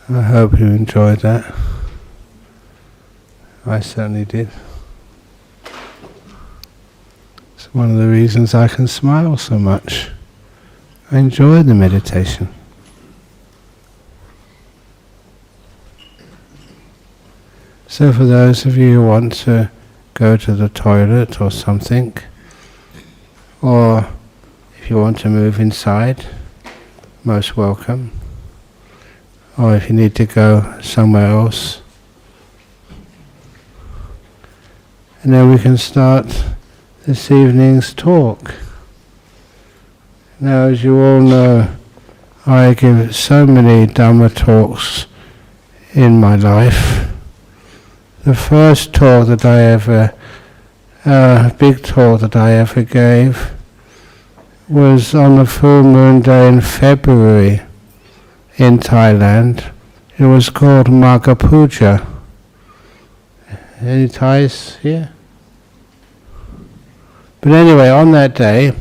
I hope you enjoyed that. I certainly did. It's one of the reasons I can smile so much. I enjoy the meditation. So for those of you who want to go to the toilet or something, or if you want to move inside, most welcome. Or if you need to go somewhere else. And then we can start this evening's talk. Now, as you all know, I give so many Dhamma talks in my life. The first talk that I ever, big talk that I ever gave was on the full moon day in February in Thailand. It was called Magha Puja. Any Thais here? But anyway, on that day,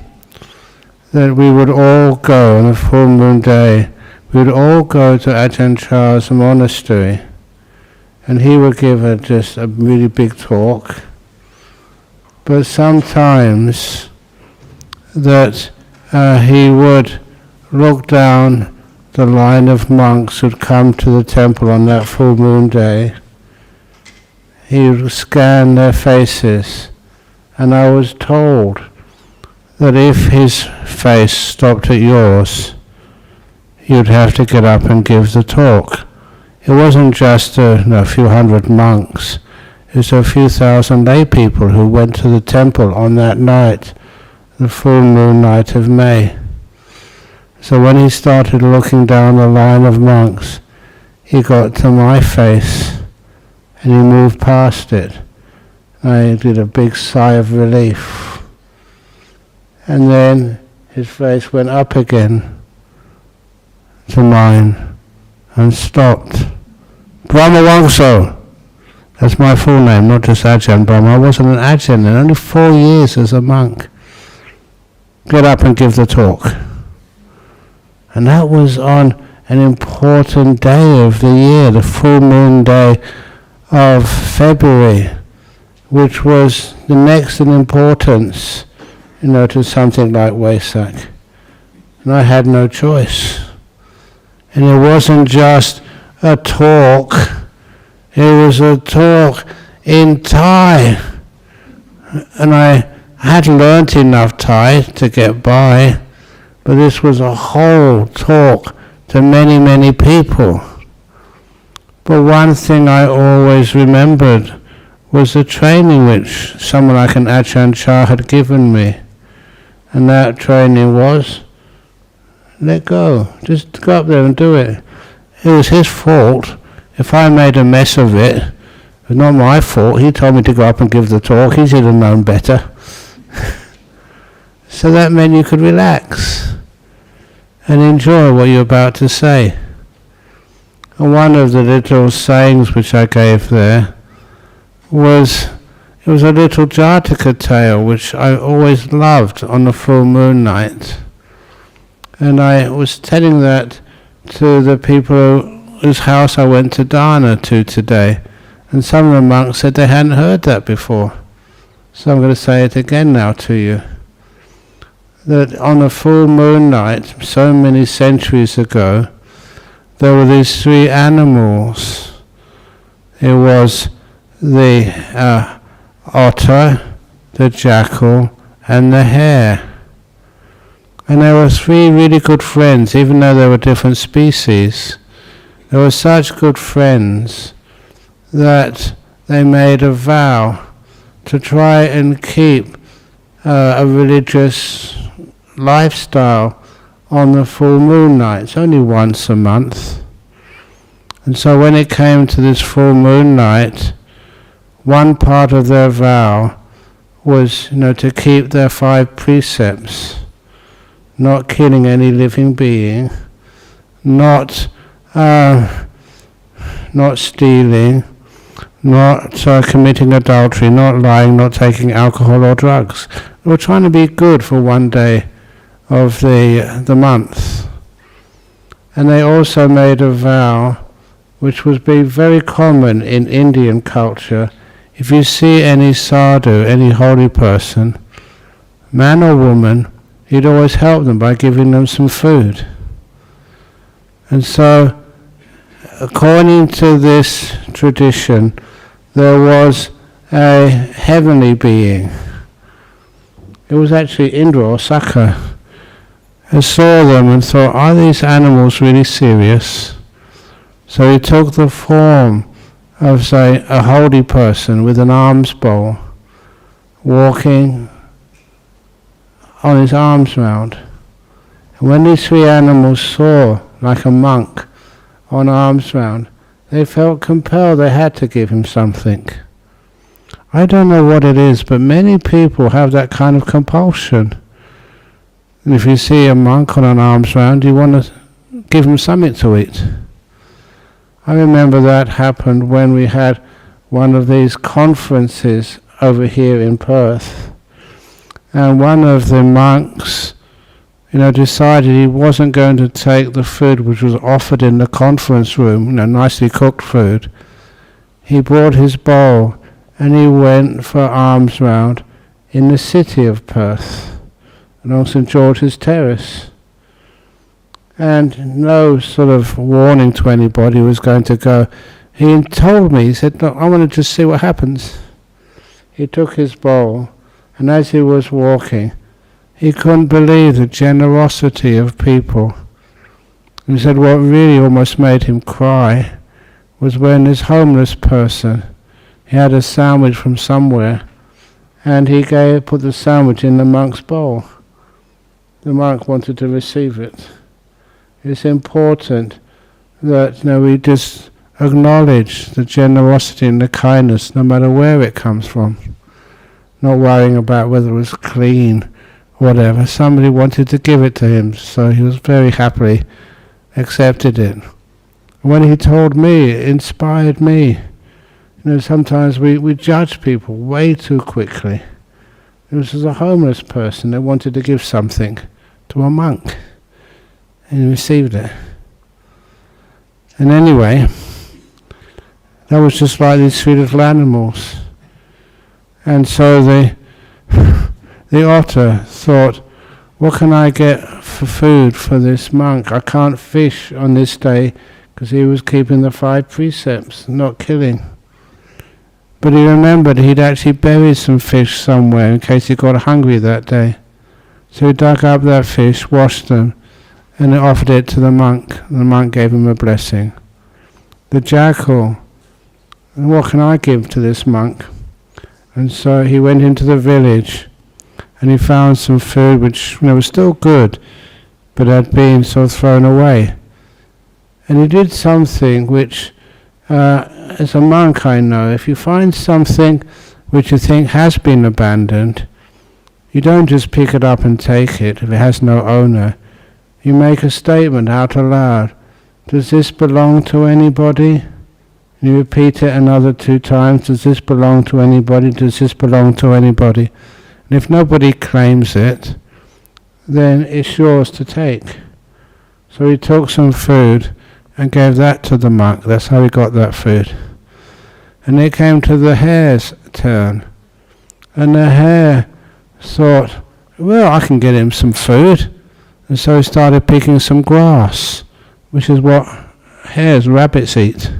that we would all go, on the full moon day, we would all go to Ajahn Chah's monastery, and he would give just a really big talk. But sometimes that he would look down the line of monks who'd come to the temple on that full moon day. He would scan their faces, and I was told that if his face stopped at yours, you'd have to get up and give the talk. It wasn't just a few hundred monks, it was a few thousand lay people who went to the temple on that night, the full moon night of May. So when he started looking down the line of monks, he got to my face and he moved past it. I did a big sigh of relief. And then his face went up again to mine and stopped. Brahmavamso! That's my full name, not just Ajahn Brahm. I wasn't an Ajahn then, only 4 years as a monk. Get up and give the talk. And that was on an important day of the year, the full moon day of February, which was the next in importance, to something like Wesak. And I had no choice. And it wasn't just a talk, it was a talk in Thai. And I had learnt enough Thai to get by, but this was a whole talk to many, many people. But one thing I always remembered was the training which someone like an Ajahn Chah had given me. And that training was, let go, just go up there and do it. It was his fault. If I made a mess of it, it was not my fault. He told me to go up and give the talk. He should have known better. So that meant you could relax and enjoy what you're about to say. And one of the little sayings which I gave there was, it was a little Jataka tale which I always loved on the full moon night. And I was telling that to the people whose house I went to dana to today. And some of the monks said they hadn't heard that before. So I'm going to say it again now to you. That on a full moon night, so many centuries ago, there were these three animals. It was the otter, the jackal, and the hare. And they were three really good friends, even though they were different species. They were such good friends that they made a vow to try and keep a religious lifestyle on the full moon nights, only once a month. And so when it came to this full moon night, one part of their vow was, to keep their 5 precepts, not killing any living being, not stealing, not committing adultery, not lying, not taking alcohol or drugs. They were trying to be good for one day of the month. And they also made a vow which would be very common in Indian culture. If you see any sadhu, any holy person, man or woman, he'd always help them by giving them some food. And so, according to this tradition, there was a heavenly being. It was actually Indra or Sakka, who saw them and thought, are these animals really serious? So he took the form of, say, a holy person with an alms bowl, walking on his arms round. And when these three animals saw, like a monk, on arms round, they felt compelled, they had to give him something. I don't know what it is, but many people have that kind of compulsion. And if you see a monk on an arms round, you want to give him something to eat. I remember that happened when we had one of these conferences over here in Perth. And one of the monks, decided he wasn't going to take the food which was offered in the conference room, nicely cooked food. He brought his bowl and he went for alms round in the city of Perth, along St George's Terrace. And no sort of warning to anybody who was going to go. He told me, he said, look, I want to just see what happens. He took his bowl, and as he was walking, he couldn't believe the generosity of people. And he said what really almost made him cry was when this homeless person, he had a sandwich from somewhere, and he put the sandwich in the monk's bowl. The monk wanted to receive it. It's important that we just acknowledge the generosity and the kindness no matter where it comes from. Not worrying about whether it was clean, whatever. Somebody wanted to give it to him, so he was very happily accepted it. When he told me, it inspired me. Sometimes we judge people way too quickly. This was a homeless person that wanted to give something to a monk, and he received it. And anyway, that was just like these three little animals. And so the otter thought, what can I get for food for this monk? I can't fish on this day because he was keeping the 5 precepts, not killing. But he remembered he'd actually buried some fish somewhere in case he got hungry that day. So he dug up that fish, washed them, and offered it to the monk. The monk gave him a blessing. The jackal, what can I give to this monk? And so he went into the village and he found some food which was still good, but had been sort of thrown away. And he did something which, as a monk I know, if you find something which you think has been abandoned, you don't just pick it up and take it if it has no owner. You make a statement out aloud. Does this belong to anybody? You repeat it another 2 times. Does this belong to anybody? Does this belong to anybody? And if nobody claims it, then it's yours to take. So he took some food and gave that to the monk. That's how he got that food. And it came to the hare's turn. And the hare thought, well, I can get him some food. And so he started picking some grass, which is what hares, rabbits eat.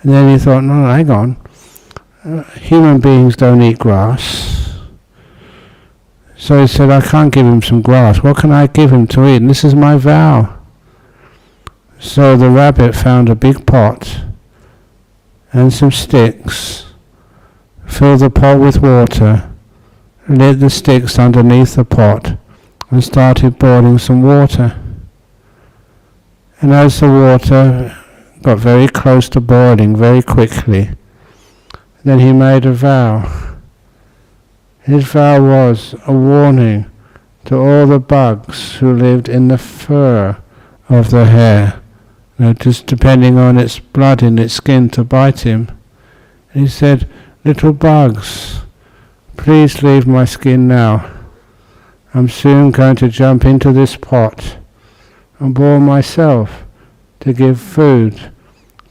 And then he thought, no, hang on. Human beings don't eat grass. So he said, I can't give him some grass. What can I give him to eat? And this is my vow. So the rabbit found a big pot and some sticks, filled the pot with water, lit the sticks underneath the pot, and started boiling some water. And as the water got very close to boiling very quickly, then he made a vow. His vow was a warning to all the bugs who lived in the fur of the hare, just depending on its blood in its skin to bite him. And he said, little bugs, please leave my skin now. I'm soon going to jump into this pot and boil myself to give food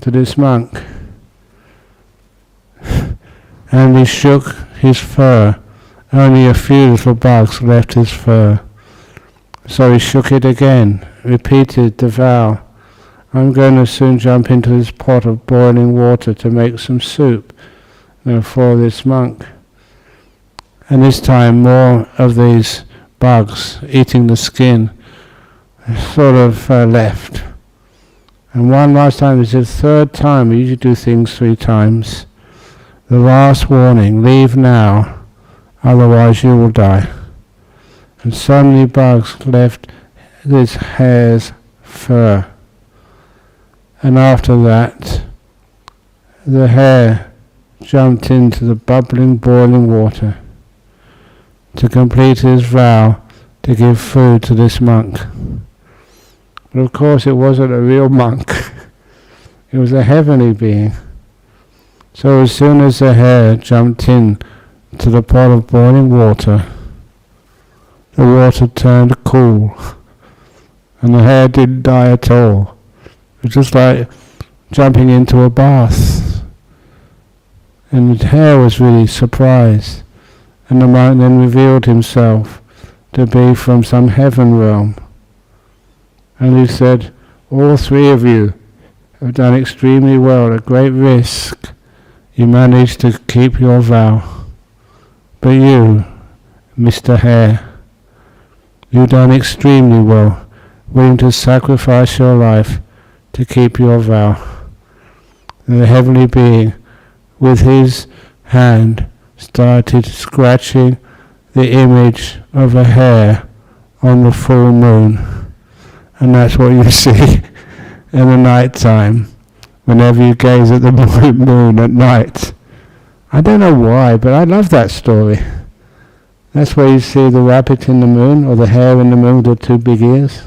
to this monk. And he shook his fur. Only a few little bugs left his fur. So he shook it again, repeated the vow. I'm going to soon jump into this pot of boiling water to make some soup for this monk. And this time more of these bugs eating the skin sort of left. And one last time, this is the third time, we usually do things 3 times. The last warning, leave now, otherwise you will die. And so many bugs left this hare's fur. And after that, the hare jumped into the bubbling, boiling water to complete his vow to give food to this monk. But of course it wasn't a real monk. It was a heavenly being. So as soon as the hare jumped in to the pot of boiling water, the water turned cool, and the hare didn't die at all. It was just like jumping into a bath. And the hare was really surprised, and the monk then revealed himself to be from some heaven realm. And he said, all 3 of you have done extremely well, at great risk. You managed to keep your vow. But you, Mr. Hare, you've done extremely well, willing to sacrifice your life to keep your vow. And the heavenly being, with his hand, started scratching the image of a hare on the full moon. And that's what you see in the night time, whenever you gaze at the moon at night. I don't know why, but I love that story. That's where you see the rabbit in the moon, or the hare in the moon with the 2 big ears.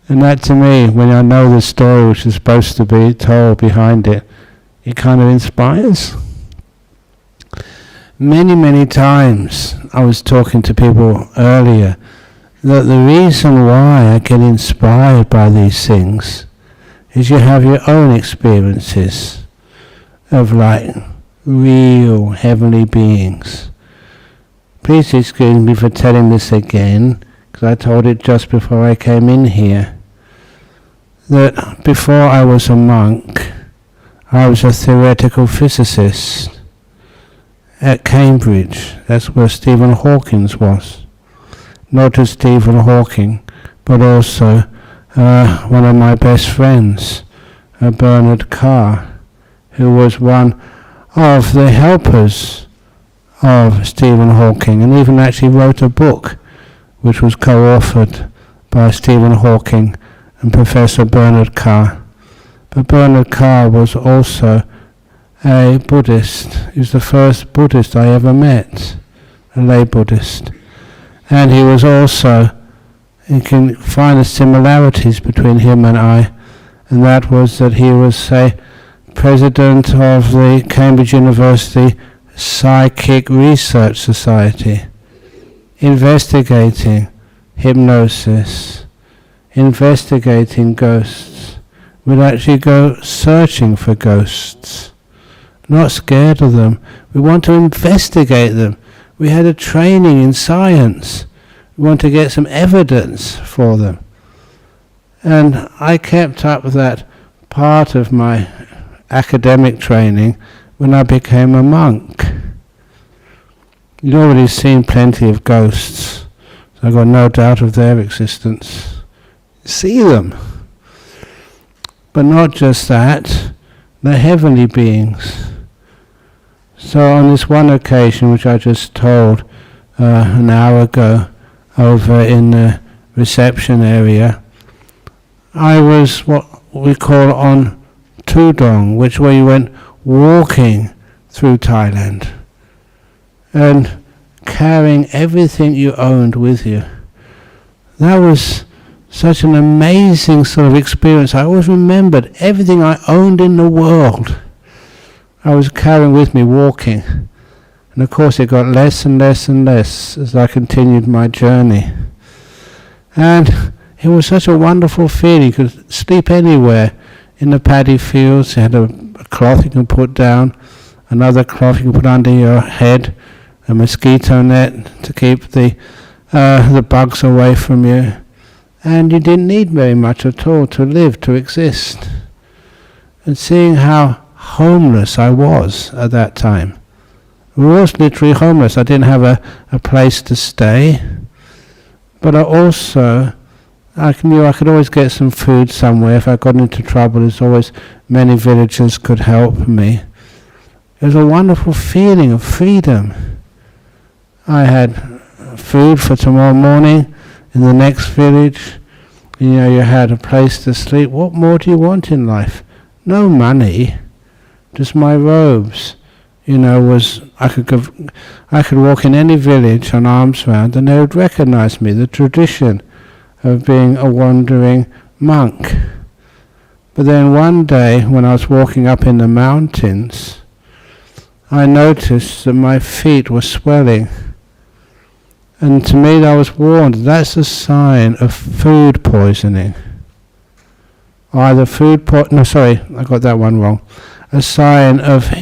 And that, to me, when I know the story which is supposed to be told behind it, it kind of inspires. Many, many times I was talking to people earlier that the reason why I get inspired by these things is you have your own experiences of like real heavenly beings. Please excuse me for telling this again, because I told it just before I came in here, that before I was a monk, I was a theoretical physicist at Cambridge. That's where Stephen Hawking was. Not just Stephen Hawking, but also one of my best friends, Bernard Carr, who was one of the helpers of Stephen Hawking, and even actually wrote a book which was co-authored by Stephen Hawking and Professor Bernard Carr. But Bernard Carr was also a Buddhist. He was the first Buddhist I ever met, a lay Buddhist. And he was also, you can find the similarities between him and I, and that was that he was, say, president of the Cambridge University Psychic Research Society, investigating hypnosis, investigating ghosts. We'd actually go searching for ghosts, not scared of them. We want to investigate them. We had a training in science. We want to get some evidence for them. And I kept up with that part of my academic training when I became a monk. You've already seen plenty of ghosts, so I've got no doubt of their existence. See them. But not just that, they're heavenly beings. So on this one occasion, which I just told an hour ago over in the reception area, I was what we call on Tudong, which where you went walking through Thailand and carrying everything you owned with you. That was such an amazing sort of experience. I always remembered everything I owned in the world I was carrying with me walking. And of course it got less and less and less as I continued my journey. And it was such a wonderful feeling. You could sleep anywhere in the paddy fields. They had a cloth you can put down, another cloth you can put under your head, a mosquito net to keep the bugs away from you. And you didn't need very much at all to live, to exist. And seeing how homeless I was at that time. I was literally homeless. I didn't have a place to stay. But I knew I could always get some food somewhere. If I got into trouble, there's always many villagers could help me. It was a wonderful feeling of freedom. I had food for tomorrow morning in the next village. You know, you had a place to sleep. What more do you want in life? No money, just my robes. You know, I could walk in any village on arms round and they would recognize me, the tradition of being a wandering monk. But then one day when I was walking up in the mountains, I noticed that my feet were swelling. And to me I was warned, that's a sign of food poisoning. Either I got that one wrong. A sign of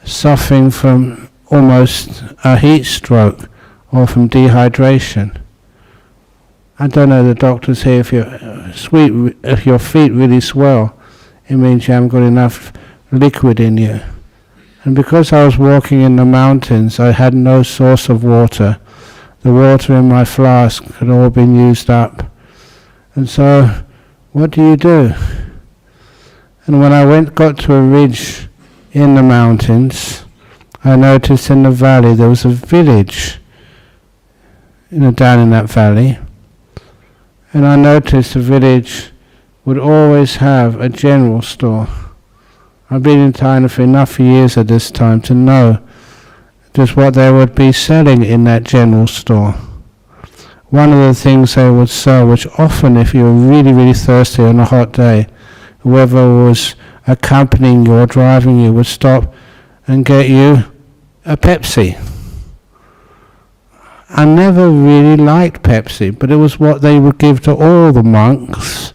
suffering from almost a heat stroke or from dehydration. I don't know, the doctors say if your feet really swell, it means you haven't got enough liquid in you. And because I was walking in the mountains, I had no source of water. The water in my flask had all been used up. And so, what do you do? And when I got to a ridge in the mountains, I noticed in the valley there was a village, down in that valley. And I noticed the village would always have a general store. I've been in Thailand for enough years at this time to know just what they would be selling in that general store. One of the things they would sell, which often if you were really, really thirsty on a hot day, whoever was accompanying you or driving you would stop and get you a Pepsi. I never really liked Pepsi, but it was what they would give to all the monks,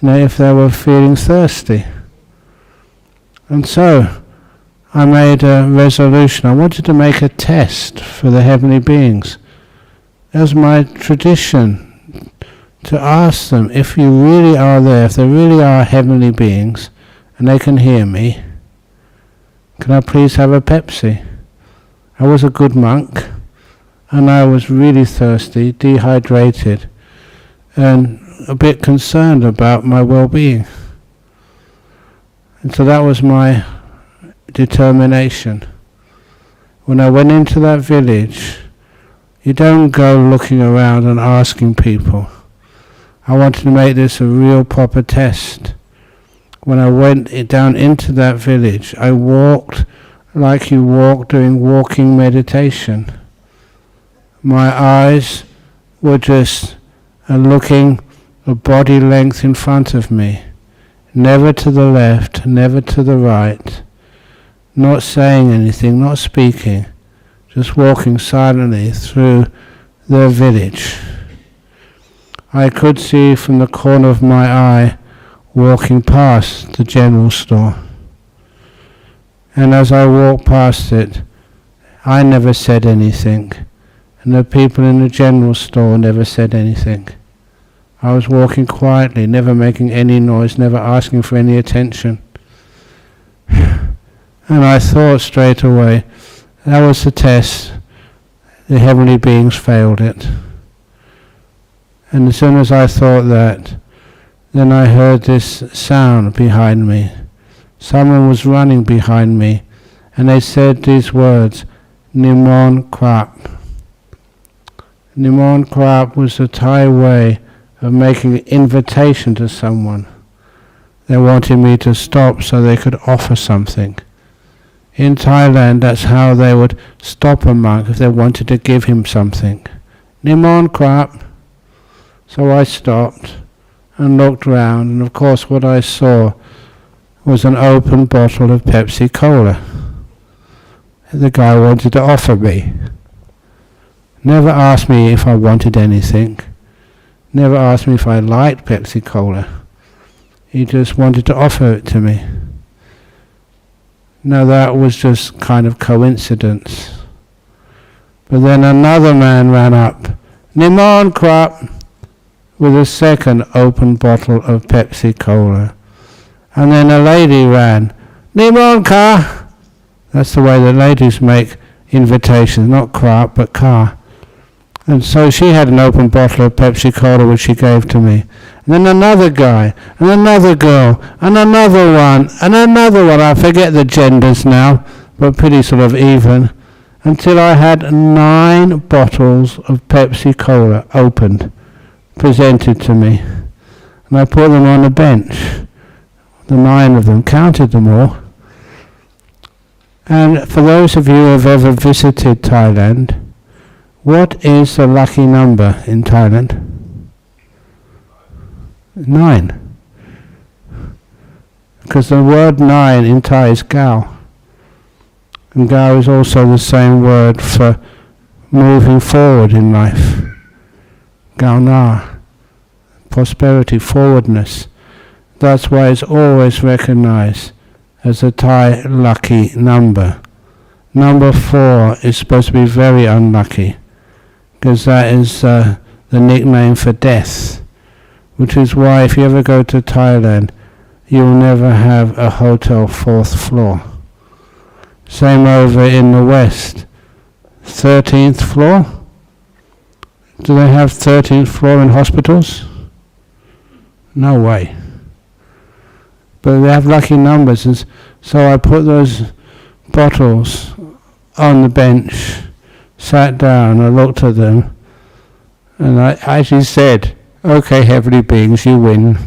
if they were feeling thirsty. And so I made a resolution. I wanted to make a test for the heavenly beings. It was my tradition to ask them, if you really are there, if there really are heavenly beings, and they can hear me, can I please have a Pepsi? I was a good monk, and I was really thirsty, dehydrated, and a bit concerned about my well-being. And so that was my determination. When I went into that village, you don't go looking around and asking people. I wanted to make this a real proper test. When I went down into that village, I walked like you walk doing walking meditation. My eyes were just looking a body length in front of me, never to the left, never to the right, not saying anything, not speaking, just walking silently through their village. I could see from the corner of my eye walking past the general store. And as I walked past it, I never said anything, and the people in the general store never said anything. I was walking quietly, never making any noise, never asking for any attention. And I thought straight away, that was the test. The heavenly beings failed it. And as soon as I thought that, then I heard this sound behind me. Someone was running behind me, and they said these words, Nimon Krap. Nimon Krap was the Thai way of making an invitation to someone. They wanted me to stop so they could offer something. In Thailand, that's how they would stop a monk if they wanted to give him something. Nimon Krap. So I stopped and looked round, and of course what I saw was an open bottle of Pepsi Cola. The guy wanted to offer me. Never asked me if I wanted anything. Never asked me if I liked Pepsi Cola. he just wanted to offer it to me. Now that was just kind of coincidence. But then another man ran up, Namo Krap, with a second open bottle of Pepsi Cola. And then a lady ran, Namo Ka. That's the way the ladies make invitations, not crap, but car. And so she had an open bottle of Pepsi Cola which she gave to me. And then another guy, and another girl, and another one, and another one. I forget the genders now, but pretty sort of even. Until I had 9 bottles of Pepsi Cola opened, presented to me. And I put them on a bench. The 9 of them, counted them all. And for those of you who have ever visited Thailand, what is the lucky number in Thailand? 9. Because the word 9 in Thai is Gao. And Gao is also the same word for moving forward in life. Gao Na. Prosperity, forwardness. That's why it's always recognized as a Thai lucky number. Number 4 is supposed to be very unlucky, because that is the nickname for death, which is why if you ever go to Thailand, you'll never have a hotel 4th floor. Same over in the West. 13th floor? Do they have 13th floor in hospitals? No way. But they have lucky numbers, and so I put those bottles on the bench, sat down, I looked at them, and I actually said, okay, heavenly beings, you win.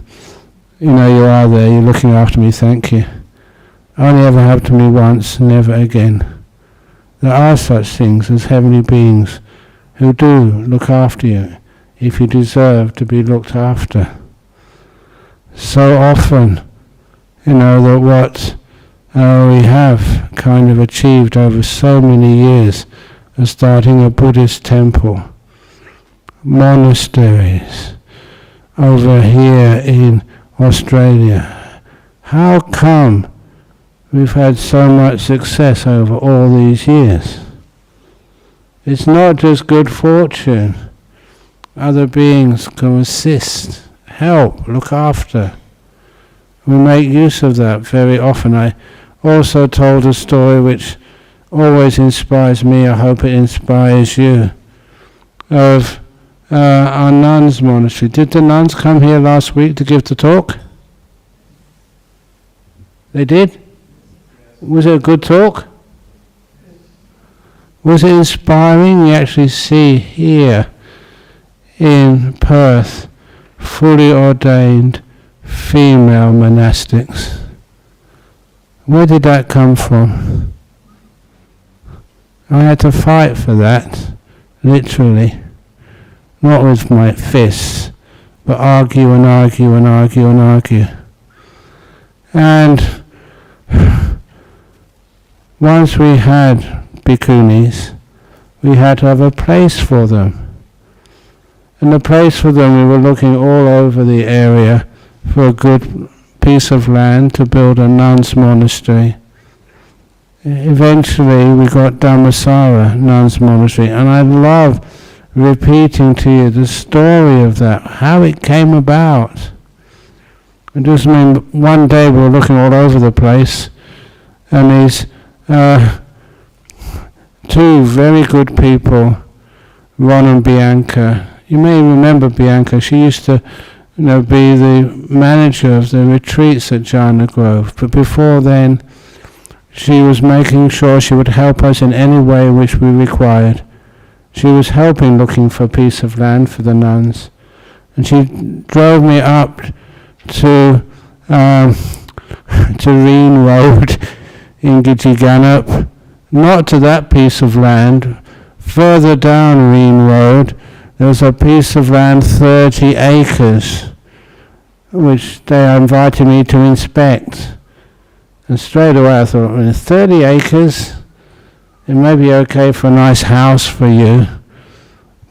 You know you are there, you're looking after me, thank you. Only ever happened to me once, never again. There are such things as heavenly beings who do look after you if you deserve to be looked after. So often, you know, that what we have kind of achieved over so many years of starting a Buddhist temple, monasteries, over here in Australia. How come we've had so much success over all these years? It's not just good fortune. Other beings can assist, help, look after. We make use of that very often. I also told a story which always inspires me, I hope it inspires you, of our nuns' monastery. Did the nuns come here last week to give the talk? They did? Was it a good talk? Was it inspiring? We actually see here in Perth fully ordained female monastics. Where did that come from? I had to fight for that, literally. Not with my fists, but argue and argue and argue and argue. And once we had bhikkhunis, we had to have a place for them. And the place for them, we were looking all over the area for a good piece of land to build a nuns' monastery. Eventually we got Dhammaloka nuns' monastery, and I love repeating to you the story of that, how it came about. And just one day we were looking all over the place, and these 2 very good people, Ron and Bianca. You may remember Bianca. She used to, be the manager of the retreats at Jhana Grove. But before then, she was making sure she would help us in any way which we required. She was helping looking for a piece of land for the nuns. And she drove me up to Reen Road in Gidjiganup, not to that piece of land. Further down Reen Road, there was a piece of land, 30 acres, which they invited me to inspect. And straight away I thought, 30 acres, it may be okay for a nice house for you,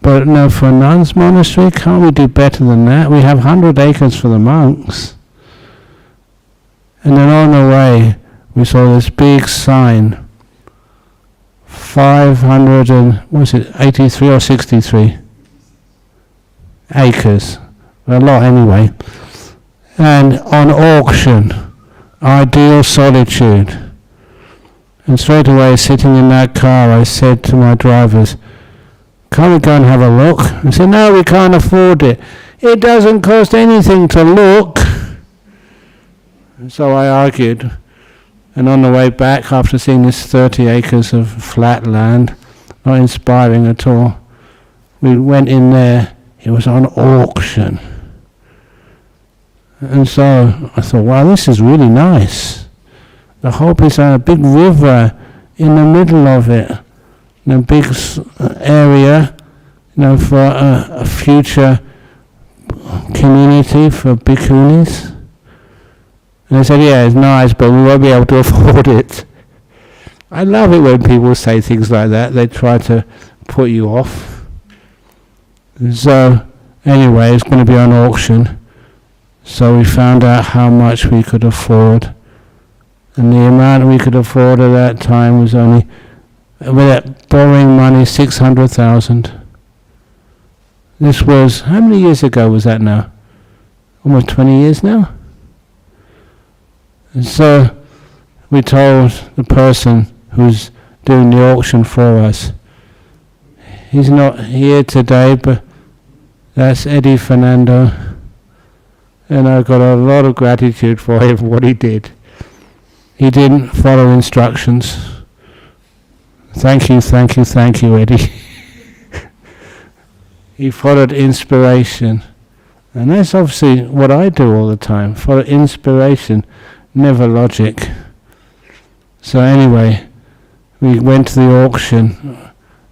but no, for a nun's monastery, can't we do better than that? We have 100 acres for the monks. And then on the way, we saw this big sign, 83 or 63 acres, a lot anyway, and on auction, ideal solitude. And straight away, sitting in that car, I said to my drivers, can't we go and have a look? I said, no, we can't afford it. It doesn't cost anything to look. And so I argued. And on the way back, after seeing this 30 acres of flat land, not inspiring at all, we went in there. It was on auction. And so I thought, wow, this is really nice. The whole place had a big river in the middle of it. A big area, for a future community for bhikkhunis. And I said, yeah, it's nice, but we won't be able to afford it. I love it when people say things like that. They try to put you off. And so, anyway, it's going to be on auction. So we found out how much we could afford. And the amount we could afford at that time was only, without borrowing money, 600,000. This was, how many years ago was that now? Almost 20 years now? And so we told the person who's doing the auction for us, he's not here today, but that's Eddie Fernando. And I've got a lot of gratitude for him, what he did. He didn't follow instructions. Thank you, Eddie. He followed inspiration. And that's obviously what I do all the time. Follow inspiration, never logic. So anyway, we went to the auction.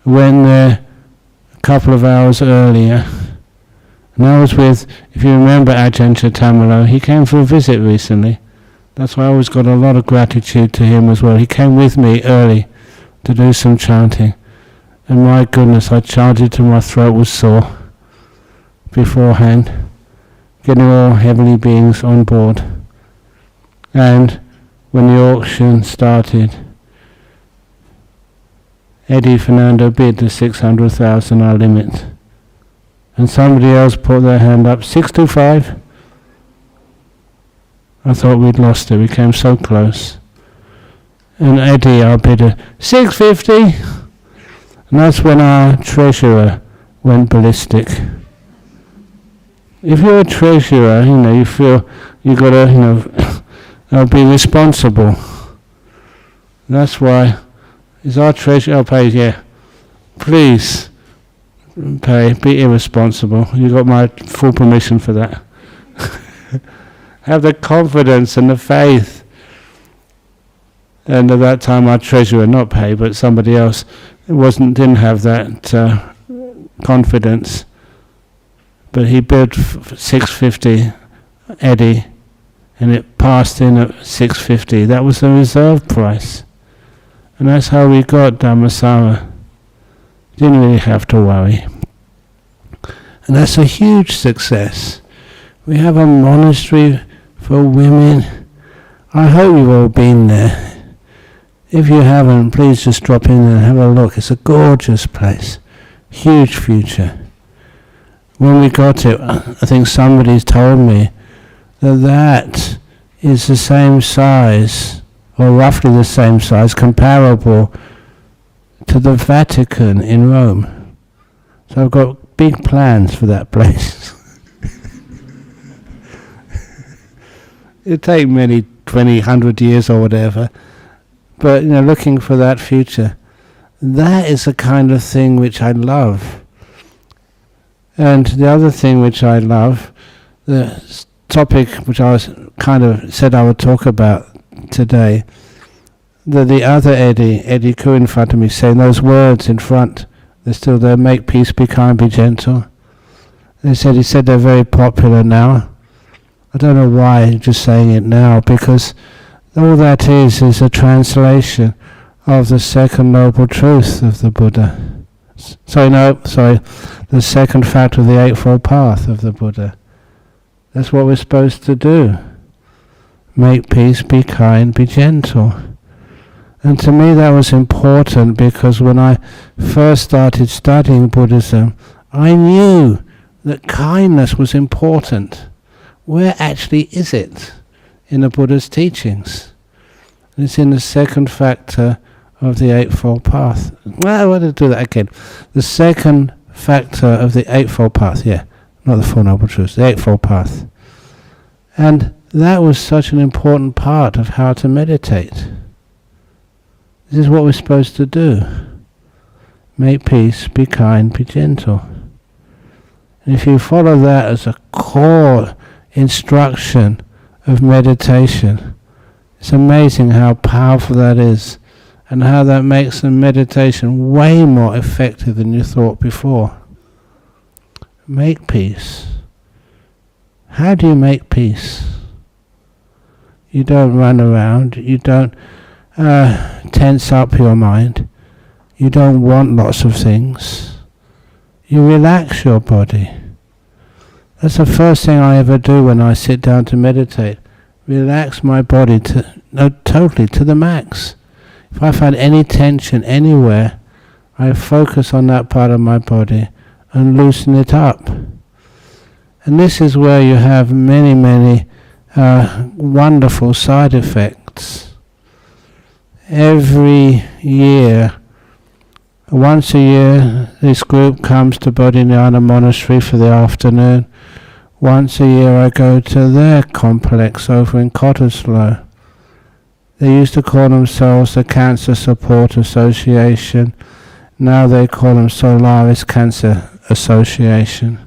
Went there a couple of hours earlier. And I was with, if you remember Ajahn Brahm, he came for a visit recently. That's why I always got a lot of gratitude to him as well. He came with me early to do some chanting. And my goodness, I chanted till my throat was sore beforehand, getting all heavenly beings on board. And when the auction started, Eddie Fernando bid the 600,000, our limit. And somebody else put their hand up, 625. I thought we'd lost it, we came so close. And Eddie, our bidder, 650. And that's when our treasurer went ballistic. If you're a treasurer, you feel you got to, be responsible. That's why, is our treasurer, pays, yeah. Please, pay, be irresponsible. You got my full permission for that. Have the confidence and the faith. And at that time our treasurer, not pay, but somebody else, didn't have that confidence. But he bid 650, Eddie, and it passed in at 650. That was the reserve price. And that's how we got Dhammasama. Didn't really have to worry. And that's a huge success. We have a monastery for women. I hope you've all been there. If you haven't, please just drop in and have a look. It's a gorgeous place. Huge future. When we got it, I think somebody's told me that is the same size, or roughly the same size, comparable to the Vatican in Rome. So I've got big plans for that place. It'll take many 20, 100 years or whatever. But, looking for that future. That is the kind of thing which I love. And the other thing which I love, the topic which I was said I would talk about today, the other Eddie Ku in front of me, saying those words in front, they're still there, make peace, be kind, be gentle. He said they're very popular now. I don't know why I'm just saying it now, because all that is a translation of the second noble truth of the Buddha. The second fact of the Eightfold Path of the Buddha. That's what we're supposed to do. make peace, be kind, be gentle. And to me that was important, because when I first started studying Buddhism, I knew that kindness was important. Where actually is it in the Buddha's teachings? It's in the second factor of the Eightfold Path. Well, I want to do that again. The second factor of the Eightfold Path, not the Four Noble Truths, the Eightfold Path. And that was such an important part of how to meditate. This is what we're supposed to do. Make peace, be kind, be gentle. And if you follow that as a core instruction of meditation, it's amazing how powerful that is, and how that makes the meditation way more effective than you thought before. Make peace. How do you make peace? You don't run around, you don't tense up your mind, you don't want lots of things. You relax your body. That's the first thing I ever do when I sit down to meditate. Relax my body totally to the max. If I find any tension anywhere, I focus on that part of my body and loosen it up. And this is where you have many, many wonderful side effects. Every year, once a year, this group comes to Bodhinyana Monastery for the afternoon. Once a year I go to their complex over in Cottesloe. They used to call themselves the Cancer Support Association. Now they call them Solaris Cancer Association.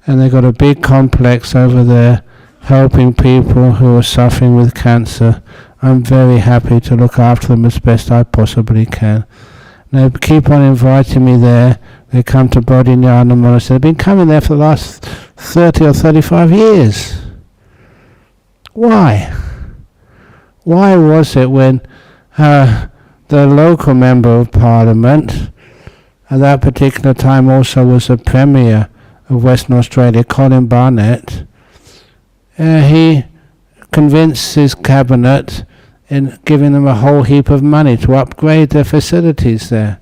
And they've got a big complex over there helping people who are suffering with cancer. I'm very happy to look after them as best I possibly can. They keep on inviting me there. They come to Bodhinyana Monastery. They've been coming there for the last 30 or 35 years. Why? Why was it when the local member of Parliament, at that particular time also was the Premier of Western Australia, Colin Barnett, he convinced his cabinet in giving them a whole heap of money to upgrade their facilities there.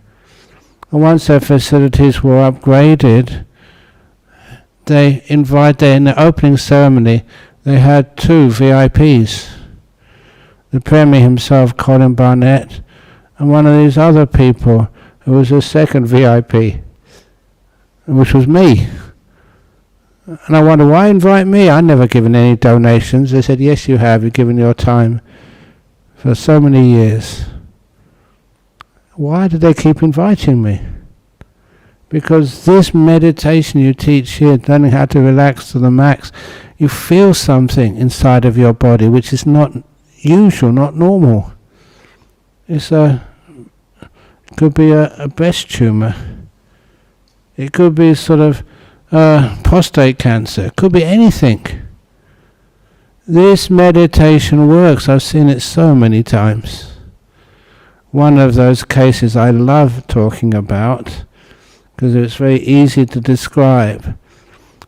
And once their facilities were upgraded, in the opening ceremony, they had 2 VIPs. The Premier himself, Colin Barnett, and one of these other people who was a second VIP, which was me. And I wonder, why invite me? I've never given any donations. They said, yes, you have. You've given your time for so many years. Why do they keep inviting me? Because this meditation you teach here, learning how to relax to the max, you feel something inside of your body which is not usual, not normal. It could be a breast tumor. It could be sort of prostate cancer. It could be anything. This meditation works. I've seen it so many times. One of those cases I love talking about, because it's very easy to describe.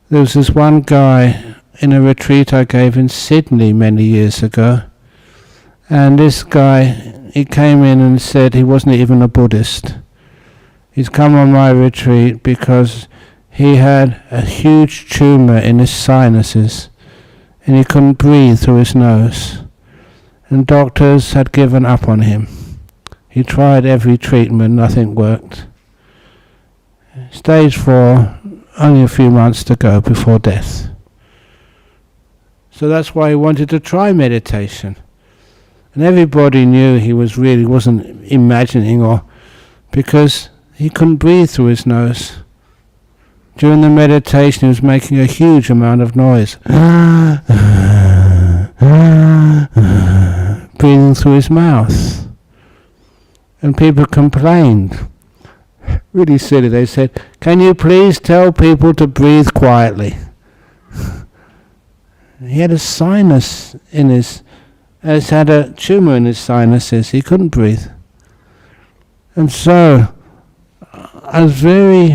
There was this one guy in a retreat I gave in Sydney many years ago, and this guy, he came in and said he wasn't even a Buddhist. He's come on my retreat because he had a huge tumor in his sinuses and he couldn't breathe through his nose, and doctors had given up on him. He tried every treatment, nothing worked. Stage 4, only a few months to go before death. So that's why he wanted to try meditation. And everybody knew he wasn't imagining, or because he couldn't breathe through his nose. During the meditation he was making a huge amount of noise. Breathing through his mouth. And people complained. Really silly. They said, can you please tell people to breathe quietly? He had a sinus in his, had a tumor in his sinuses. He couldn't breathe. And so I was very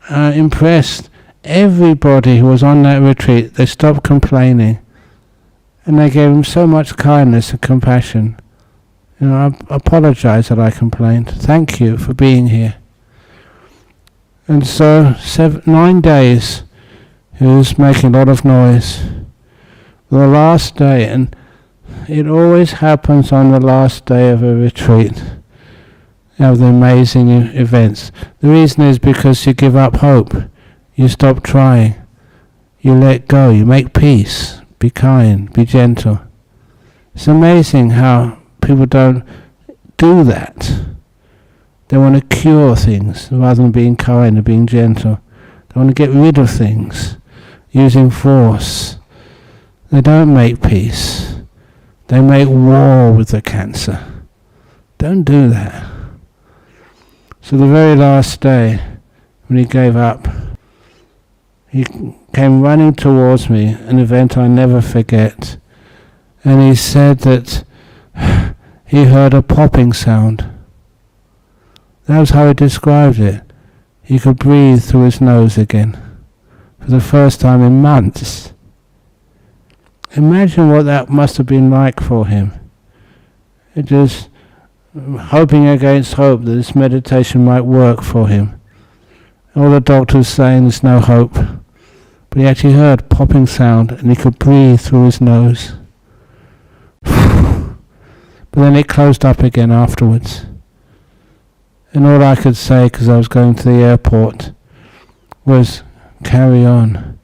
impressed. Everybody who was on that retreat, they stopped complaining And they gave him so much kindness and compassion. I apologize that I complained. Thank you for being here. And so 9 days he was making a lot of noise. The last day, and it always happens on the last day of a retreat, of the amazing events. The reason is because you give up hope. You stop trying. You let go. You make peace. Be kind. Be gentle. It's amazing how people don't do that. They want to cure things rather than being kind and being gentle. They want to get rid of things using force. They don't make peace. They make war with the cancer. Don't do that. So the very last day, when he gave up, he came running towards me, an event I never forget. And he said that he heard a popping sound. That was how he described it. He could breathe through his nose again, for the first time in months. Imagine what that must have been like for him. It was hoping against hope that this meditation might work for him. All the doctors saying there's no hope. But he actually heard popping sound and he could breathe through his nose. But then it closed up again afterwards. And all I could say, because I was going to the airport, was carry on.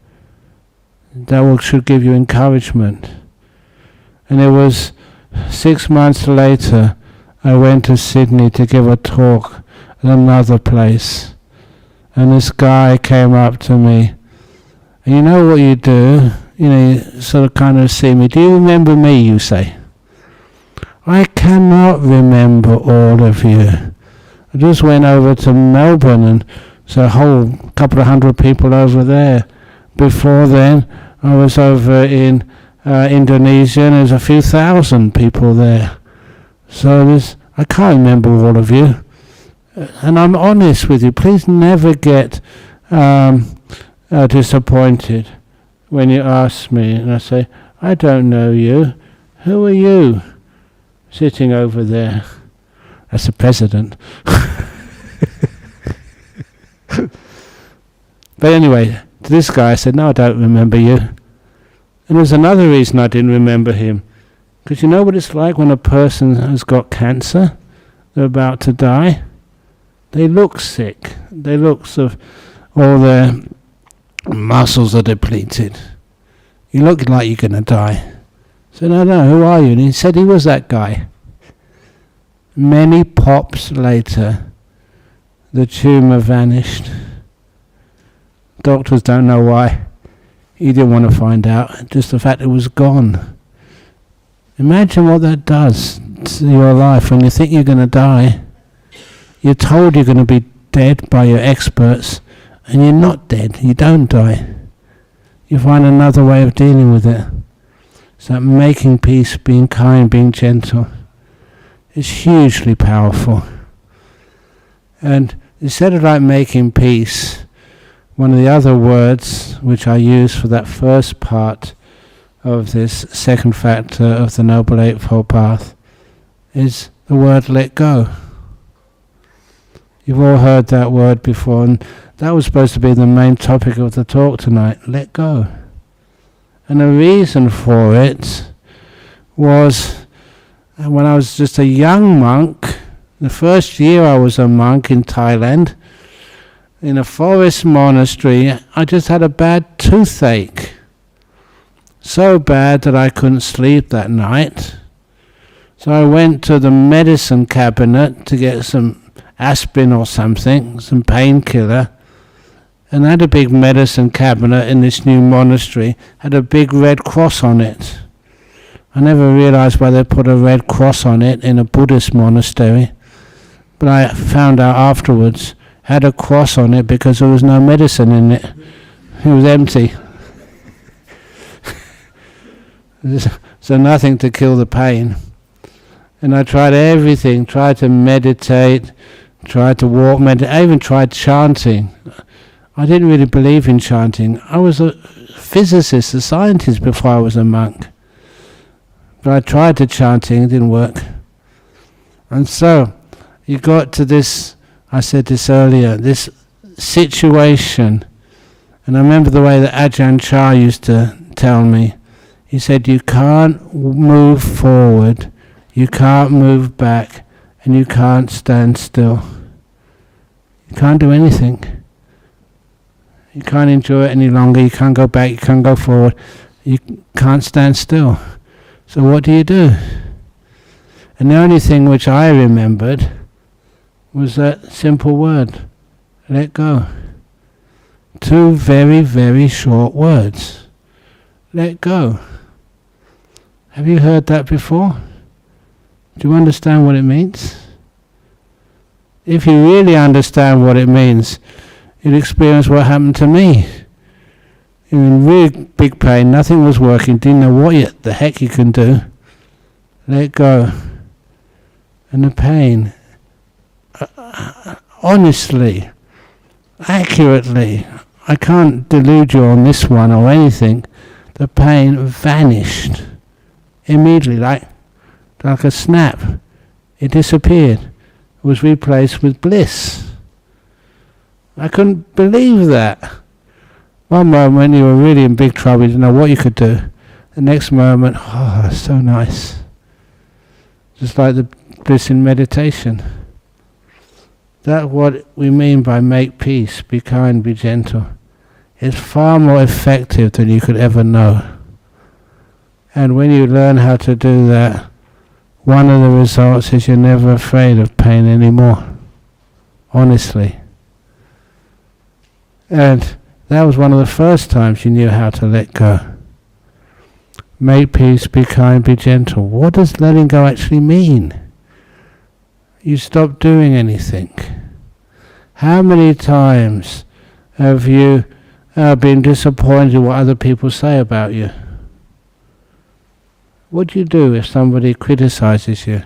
That should give you encouragement. And it was 6 months later, I went to Sydney to give a talk at another place. And this guy came up to me. And you know what you do? You sort of kind of see me. Do you remember me, you say? I cannot remember all of you. I just went over to Melbourne and there's a whole couple of hundred people over there. Before then, I was over in Indonesia and there's a few thousand people there. So I can't remember all of you. And I'm honest with you. Please never get disappointed when you ask me. And I say, I don't know you. Who are you sitting over there? That's the president. But anyway, to this guy I said, no, I don't remember you. And there's another reason I didn't remember him. Because you know what it's like when a person has got cancer? They're about to die. They look sick. They look sort of, all their muscles are depleted. You look like you're going to die. I said, no, who are you? And he said he was that guy. Many pops later, the tumour vanished. Doctors don't know why. He didn't want to find out. Just the fact it was gone. Imagine what that does to your life when you think you're going to die. You're told you're going to be dead by your experts, and you're not dead. You don't die. You find another way of dealing with it. So making peace, being kind, being gentle, is hugely powerful. And instead of like making peace, one of the other words which I use for that first part of this second factor of the Noble Eightfold Path is the word let go. You've all heard that word before, and that was supposed to be the main topic of the talk tonight, let go. And the reason for it was when I was just a young monk, the first year I was a monk in Thailand, in a forest monastery, I just had a bad toothache. So bad that I couldn't sleep that night. So I went to the medicine cabinet to get some aspirin or something, some painkiller, and had a big medicine cabinet in this new monastery, had a big red cross on it. I never realized why they put a red cross on it in a Buddhist monastery, but I found out afterwards, had a cross on it because there was no medicine in it. It was empty. So nothing to kill the pain. And I tried everything, tried to meditate, tried to walk, I even tried chanting. I didn't really believe in chanting. I was a physicist, a scientist before I was a monk. But I tried the chanting, it didn't work. And so, you got to this, I said this earlier, this situation. And I remember the way that Ajahn Chah used to tell me. He said, you can't move forward, you can't move back, and you can't stand still. You can't do anything. You can't enjoy it any longer, you can't go back, you can't go forward, you can't stand still. So what do you do? And the only thing which I remembered was that simple word, let go. 2 very, very short words. Let go. Have you heard that before? Do you understand what it means? If you really understand what it means, you'll experience what happened to me. You were in really big pain, nothing was working, didn't know what the heck you can do. Let go. And the pain, honestly, accurately, I can't delude you on this one or anything, the pain vanished immediately, like a snap. It disappeared. It was replaced with bliss. I couldn't believe that. One moment you were really in big trouble, you didn't know what you could do. The next moment, oh, so nice. Just like the bliss in meditation. That's what we mean by make peace, be kind, be gentle. It's far more effective than you could ever know. And when you learn how to do that, one of the results is you're never afraid of pain anymore. Honestly. And that was one of the first times you knew how to let go. Make peace, be kind, be gentle. What does letting go actually mean? You stop doing anything. How many times have you been disappointed in what other people say about you? What do you do if somebody criticizes you?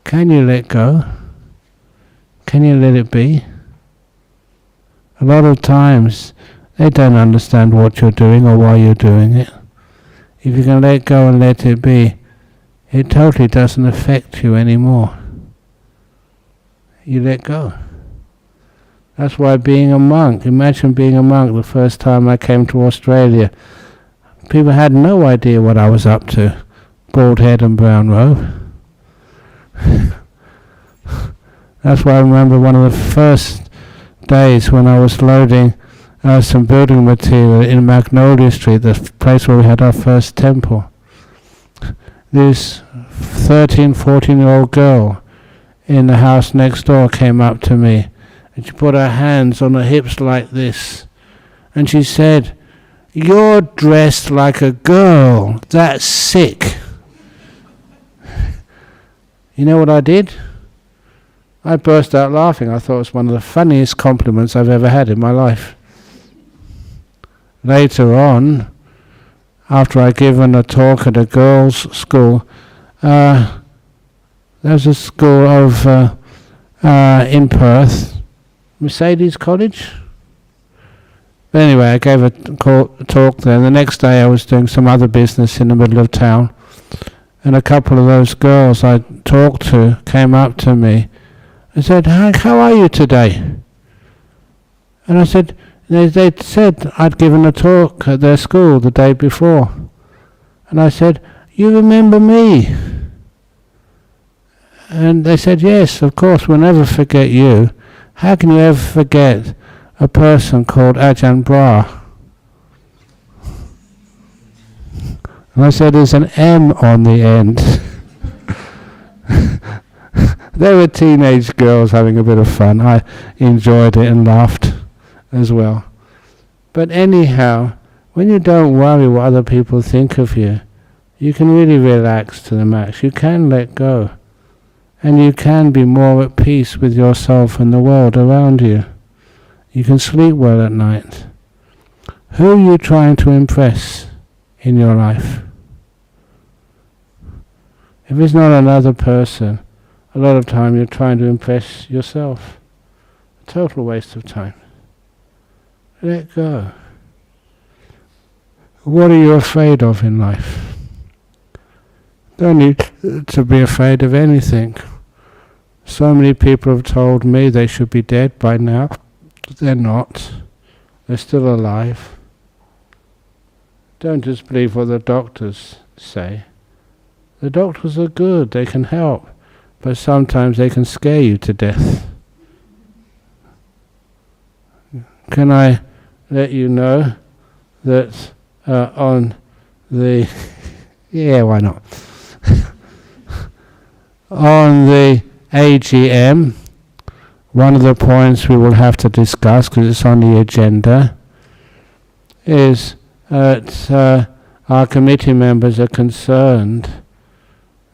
Can you let go? Can you let it be? A lot of times they don't understand what you're doing or why you're doing it. If you can let go and let it be, it totally doesn't affect you anymore. You let go. That's why being a monk, imagine being a monk the first time I came to Australia. People had no idea what I was up to. Bald head and brown robe. That's why I remember one of the first days when I was loading some building material in Magnolia Street, the place where we had our first temple. This 13, 14-year-old girl in the house next door came up to me and she put her hands on her hips like this and she said, "You're dressed like a girl, that's sick." You know what I did? I burst out laughing. I thought it was one of the funniest compliments I've ever had in my life. Later on, after I'd given a talk at a girls' school, there was a school of in Perth, Mercedes College. But anyway, I gave a talk there. The next day I was doing some other business in the middle of town. And a couple of those girls I talked to came up to me and said, how are you today? And I said, they said I'd given a talk at their school the day before. And I said, "You remember me?" And they said, "Yes, of course, we'll never forget you. How can you ever forget a person called Ajahn Brahm?" And I said, "There's an M on the end." They were teenage girls having a bit of fun. I enjoyed it and laughed as well. But anyhow, when you don't worry what other people think of you, you can really relax to the max. You can let go. And you can be more at peace with yourself and the world around you. You can sleep well at night. Who are you trying to impress in your life? If it's not another person, a lot of time you're trying to impress yourself. A total waste of time. Let go. What are you afraid of in life? Don't need to be afraid of anything. So many people have told me they should be dead by now. They're not. They're still alive. Don't just believe what the doctors say. The doctors are good, they can help, but sometimes they can scare you to death. Can I let you know that on the... yeah, why not? On the AGM, one of the points we will have to discuss, because it's on the agenda, is that our committee members are concerned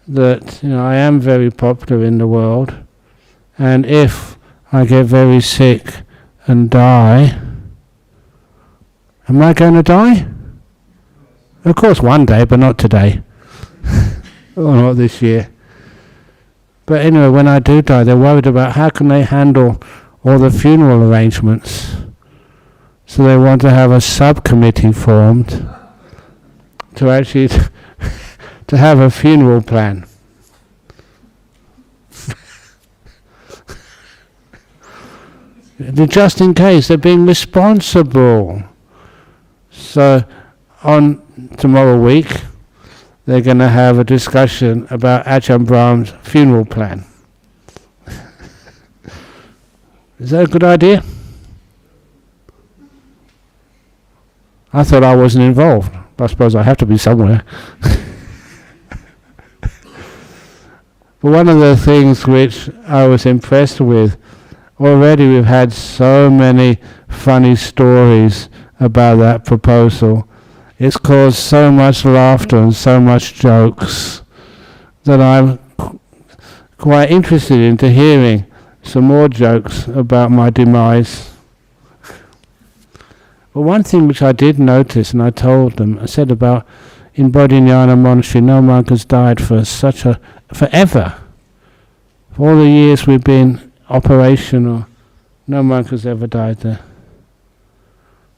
that I am very popular in the world, and if I get very sick and die, am I going to die? Of course one day, but not today. Or not this year. But anyway, when I do die, they're worried about how can they handle all the funeral arrangements. So they want to have a subcommittee formed to actually to have a funeral plan. Just in case, they're being responsible. So on tomorrow week, they're going to have a discussion about Ajahn Brahm's funeral plan. Is that a good idea? I thought I wasn't involved. I suppose I have to be somewhere. But one of the things which I was impressed with, already we've had so many funny stories about that proposal. It's caused so much laughter and so much jokes that I'm quite interested into hearing some more jokes about my demise. But one thing which I did notice, and I told them, I said about in Bodhinyana Monastery, no monk has died for forever. For all the years we've been operational, no monk has ever died there.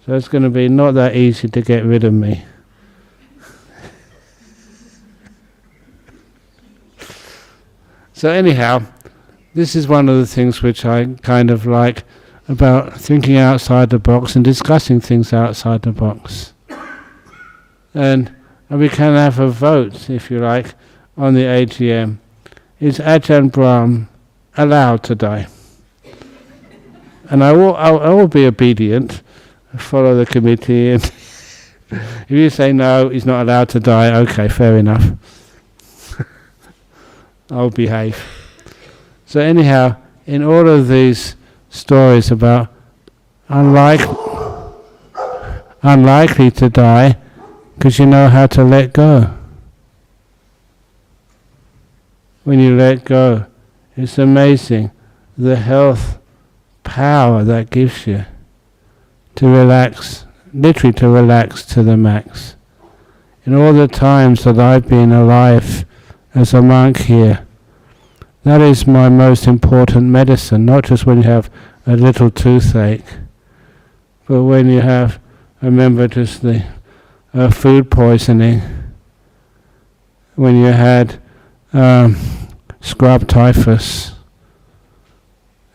So it's going to be not that easy to get rid of me. So anyhow, this is one of the things which I kind of like about thinking outside the box and discussing things outside the box. And we can have a vote, if you like, on the AGM. Is Ajahn Brahm allowed to die? And I will be obedient, follow the committee, and if you say no, he's not allowed to die, okay, fair enough. I'll behave. So anyhow, in all of these stories about unlikely to die, because you know how to let go. When you let go, it's amazing the health power that gives you to relax, literally to relax to the max. In all the times that I've been alive as a monk here, that is my most important medicine, not just when you have a little toothache, but when you have, I remember just the food poisoning, when you had scrub typhus.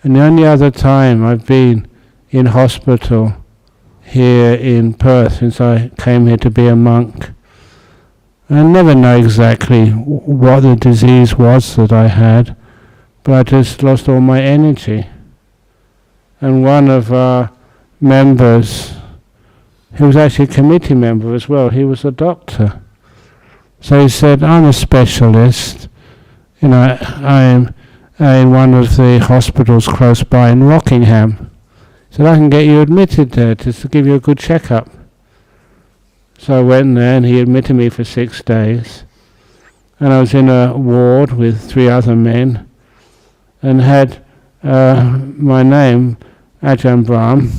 And the only other time I've been in hospital here in Perth since I came here to be a monk, I never know exactly what the disease was that I had, but I just lost all my energy. And one of our members, he was actually a committee member as well, he was a doctor. So he said, I'm a specialist, I'm in one of the hospitals close by in Rockingham. He said, I can get you admitted there just to give you a good checkup. So I went there and he admitted me for 6 days. And I was in a ward with 3 other men and had my name, Ajahn Brahm,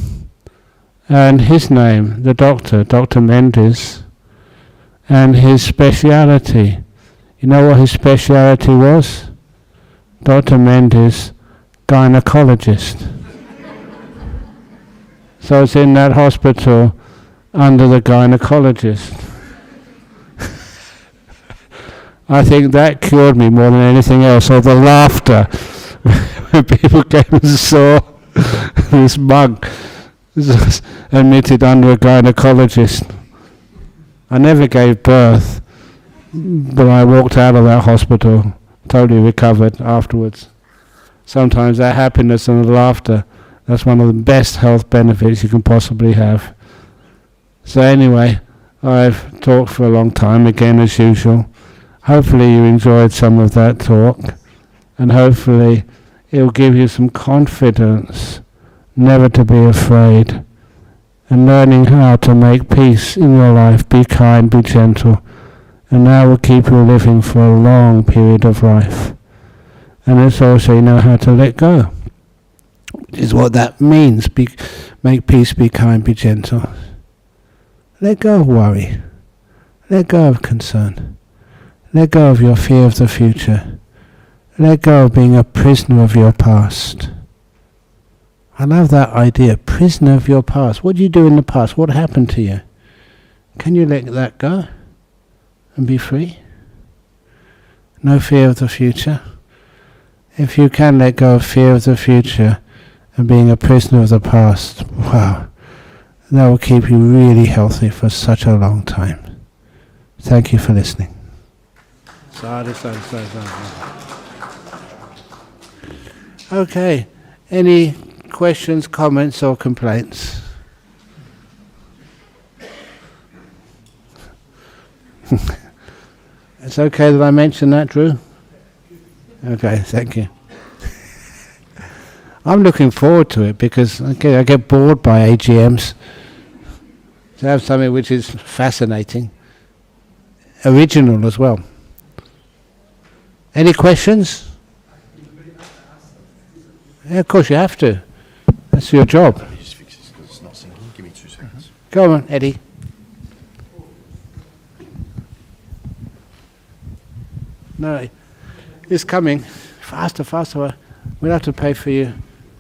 and his name, the doctor, Dr. Mendes, and his speciality. You know what his speciality was? Dr. Mendes, gynecologist. So I was in that hospital under the gynecologist. I think that cured me more than anything else. Or the laughter when people came and saw this monk admitted under a gynecologist. I never gave birth, but I walked out of that hospital totally recovered afterwards. Sometimes that happiness and the laughter, that's one of the best health benefits you can possibly have. So anyway, I've talked for a long time, again as usual. Hopefully you enjoyed some of that talk, and hopefully it will give you some confidence never to be afraid, and learning how to make peace in your life, be kind, be gentle, and that will keep you living for a long period of life. And it's also you know how to let go, which is what that means, make peace, be kind, be gentle. Let go of worry, let go of concern, let go of your fear of the future, let go of being a prisoner of your past. I love that idea, prisoner of your past. What did you do in the past? What happened to you? Can you let that go and be free? No fear of the future. If you can let go of fear of the future and being a prisoner of the past, wow, that will keep you really healthy for such a long time. Thank you for listening. Sadhu, sadhu, sadhu, sadhu. Okay, any questions, comments or complaints? It's okay that I mention that, Drew? Okay, thank you. I'm looking forward to it because I get bored by AGMs. To have something which is fascinating, original as well. Any questions? Yeah, of course you have to. That's your job. Just fix this because it's not syncing. Give me 2 seconds. Go on, Eddie. No, it's coming. Faster, faster. We'll have to pay for you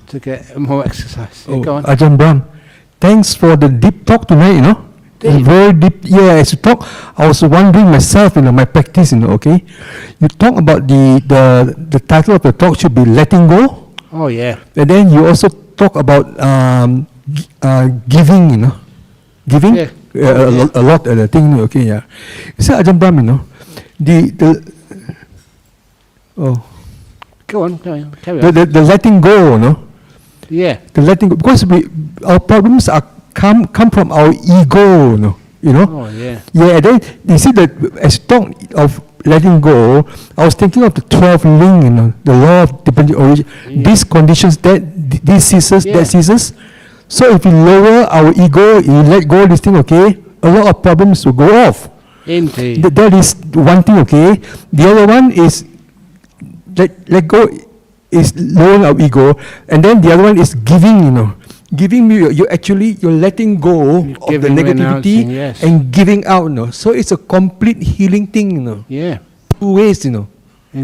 to get more exercise. Yeah, go on. Ajahn Brahm, thanks for the deep talk tonight, Deep? Very deep. Yeah, as you talk, I was wondering myself, my practice, okay. You talk about the title of the talk should be letting go. Oh, yeah. And then you also talk about giving, Giving? Yeah. A lot of the thing, okay, yeah. You see, Ajahn Brahm, Go on, carry on. the letting go, Yeah. The letting go, because our problems come from our ego, Oh, yeah. Yeah, and then you see that as you talk of letting go, I was thinking of the 12 link, the law of dependent origin. Yeah. These conditions, this ceases, Yeah. that ceases. So if we lower our ego, you let go of this thing, okay, a lot of problems will go off. Indeed. That is one thing, okay. The other one is let go is lowering our ego, and then the other one is giving, Giving me, you're letting go of the negativity yes. and giving out, So it's a complete healing thing, Yeah. 2 ways, And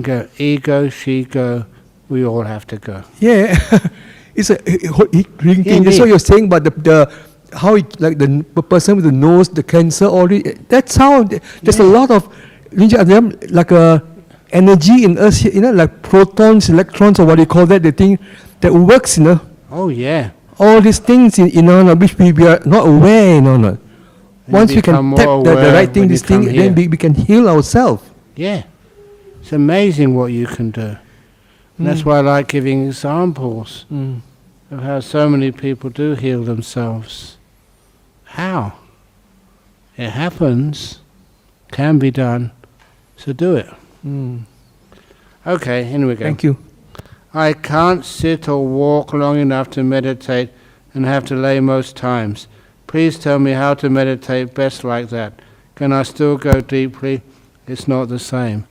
go, ego, she go, we all have to go. Yeah, it's a healing thing. That's indeed. what you're saying about the how like the person with the nose, the cancer, all that's how there's a lot of like a energy in us, like protons, electrons, or what you call that, the thing that works, Oh, yeah. all these things, which we are not aware, Once we can tap the right thing, this thing, then we can heal ourselves. Yeah. It's amazing what you can do. And that's why I like giving examples of how so many people do heal themselves. How? It happens, can be done, so do it. Okay, here we go. Thank you. I can't sit or walk long enough to meditate and have to lay most times. Please tell me how to meditate best like that. Can I still go deeply? It's not the same.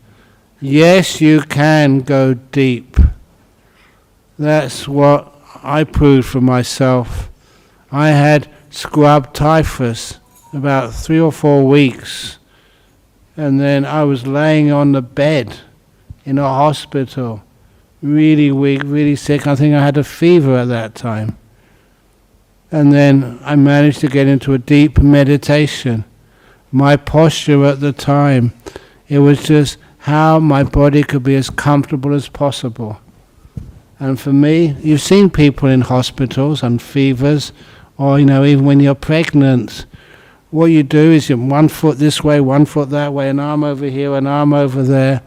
Yes, you can go deep. That's what I proved for myself. I had scrub typhus about 3 or 4 weeks, and then I was laying on the bed in a hospital, really weak, really sick. I think I had a fever at that time. And then I managed to get into a deep meditation. My posture at the time, it was just how my body could be as comfortable as possible. And for me, you've seen people in hospitals and fevers, or even when you're pregnant, what you do is you're 1 foot this way, 1 foot that way, an arm over here, an arm over there.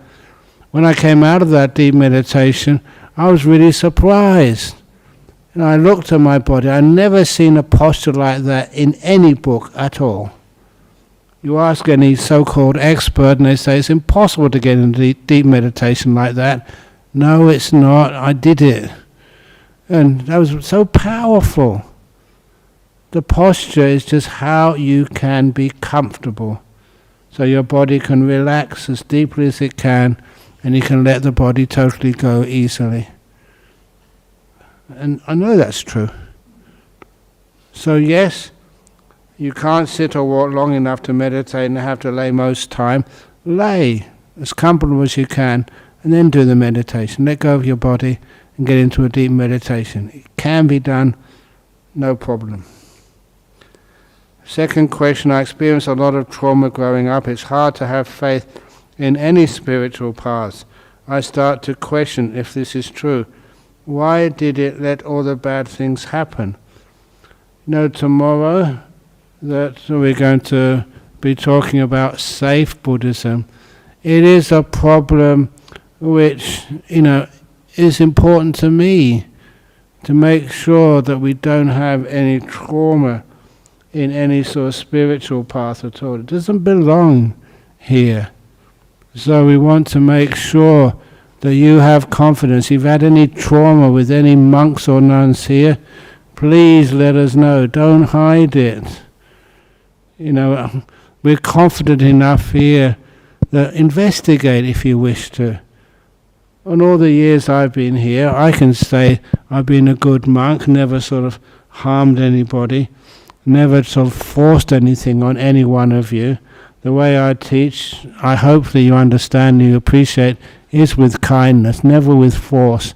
When I came out of that deep meditation, I was really surprised. And I looked at my body. I'd never seen a posture like that in any book at all. You ask any so-called expert and they say it's impossible to get into deep meditation like that. No, it's not. I did it. And that was so powerful. The posture is just how you can be comfortable. So your body can relax as deeply as it can, and you can let the body totally go easily. And I know that's true. So yes, you can't sit or walk long enough to meditate and have to lay most time. Lay as comfortable as you can, and then do the meditation. Let go of your body and get into a deep meditation. It can be done, no problem. Second question, I experienced a lot of trauma growing up. It's hard to have faith in any spiritual paths. I start to question if this is true. Why did it let all the bad things happen? Tomorrow that we're going to be talking about safe Buddhism. It is a problem which, is important to me, to make sure that we don't have any trauma in any sort of spiritual path at all. It doesn't belong here. So we want to make sure that you have confidence. If you've had any trauma with any monks or nuns here, please let us know. Don't hide it. We're confident enough here that investigate if you wish to. On all the years I've been here, I can say I've been a good monk, never sort of harmed anybody, never sort of forced anything on any one of you. The way I teach, I hope that you understand and you appreciate, is with kindness, never with force,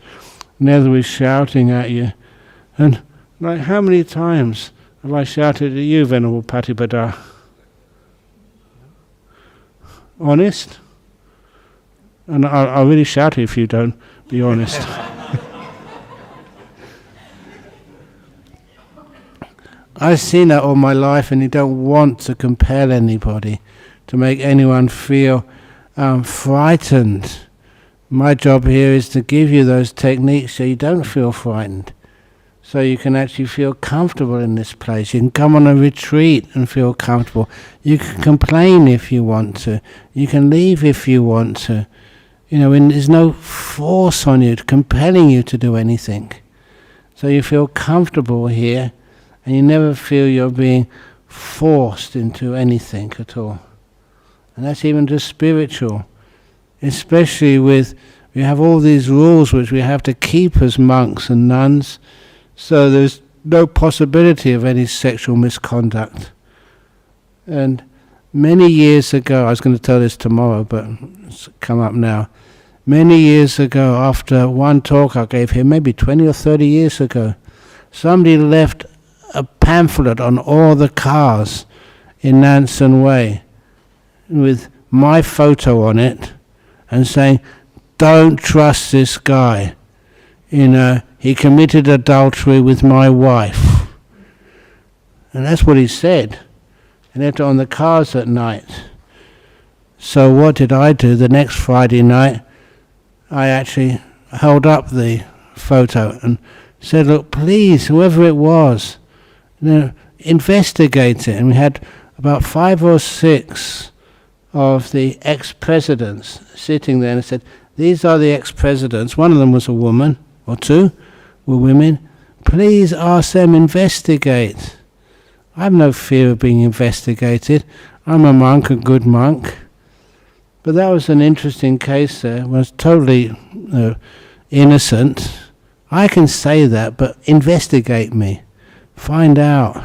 never with shouting at you. And how many times have I shouted at you, Venerable Patipada? Honest? And I'll really shout if you don't be honest. I've seen that all my life, and you don't want to compel anybody to make anyone feel frightened. My job here is to give you those techniques so you don't feel frightened, so you can actually feel comfortable in this place. You can come on a retreat and feel comfortable. You can complain if you want to. You can leave if you want to. There's no force on you compelling you to do anything. So you feel comfortable here, and you never feel you're being forced into anything at all. And that's even just spiritual. Especially we have all these rules which we have to keep as monks and nuns, so there's no possibility of any sexual misconduct. And many years ago, I was going to tell this tomorrow, but it's come up now. Many years ago, after one talk I gave here, maybe 20 or 30 years ago, somebody left a pamphlet on all the cars in Nansen Way with my photo on it and saying, "Don't trust this guy. He committed adultery with my wife." And that's what he said. And left it on the cars at night. So what did I do? The next Friday night, I actually held up the photo and said, "Look, please, whoever it was, investigate it." And we had about 5 or 6 of the ex-presidents sitting there, and I said, "These are the ex-presidents." One of them was a woman, or 2 were women. "Please ask them, investigate." I have no fear of being investigated. I'm a monk, a good monk. But that was an interesting case there. I was totally innocent. I can say that, but investigate me. Find out.